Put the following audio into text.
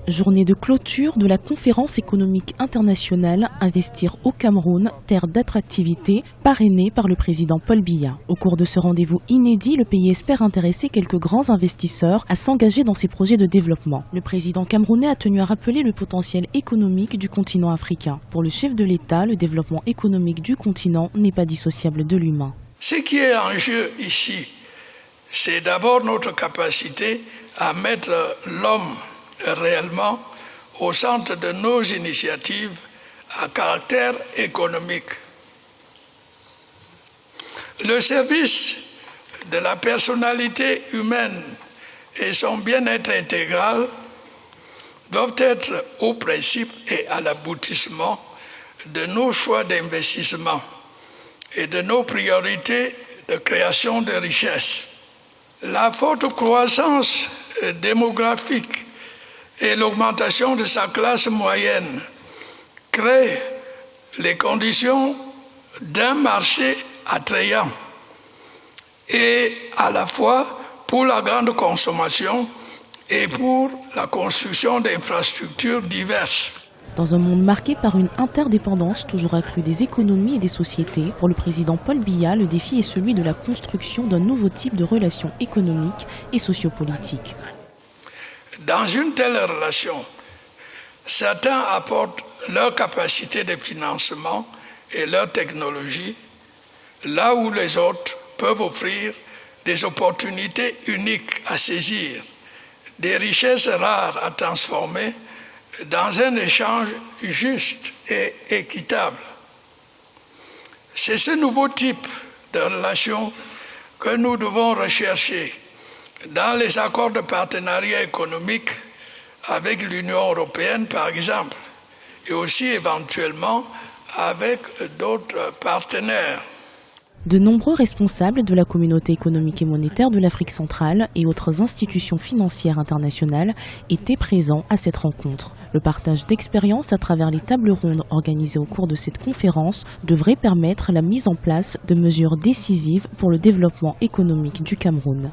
Journée de clôture de la conférence économique internationale Investir au Cameroun, terre d'attractivité, parrainée par le président Paul Biya. Au cours de ce rendez-vous inédit, le pays espère intéresser quelques grands investisseurs à s'engager dans ses projets de développement. Le président camerounais a tenu à rappeler le potentiel économique du continent africain. Pour le chef de l'État, le développement économique du continent n'est pas dissociable de l'humain. Ce qui est en jeu ici, c'est d'abord notre capacité à mettre l'homme réellement au centre de nos initiatives à caractère économique. Le service de la personnalité humaine et son bien-être intégral doivent être au principe et à l'aboutissement de nos choix d'investissement et de nos priorités de création de richesses. La forte croissance démographique et l'augmentation de sa classe moyenne créent les conditions d'un marché attrayant et à la fois pour la grande consommation et pour la construction d'infrastructures diverses. Dans un monde marqué par une interdépendance toujours accrue des économies et des sociétés, pour le président Paul Biya, le défi est celui de la construction d'un nouveau type de relations économiques et sociopolitiques. Dans une telle relation, certains apportent leur capacité de financement et leur technologie, là où les autres peuvent offrir des opportunités uniques à saisir, des richesses rares à transformer dans un échange juste et équitable. C'est ce nouveau type de relation que nous devons rechercher dans les accords de partenariat économique avec l'Union européenne, par exemple, et aussi éventuellement avec d'autres partenaires. De nombreux responsables de la communauté économique et monétaire de l'Afrique centrale et autres institutions financières internationales étaient présents à cette rencontre. Le partage d'expériences à travers les tables rondes organisées au cours de cette conférence devrait permettre la mise en place de mesures décisives pour le développement économique du Cameroun.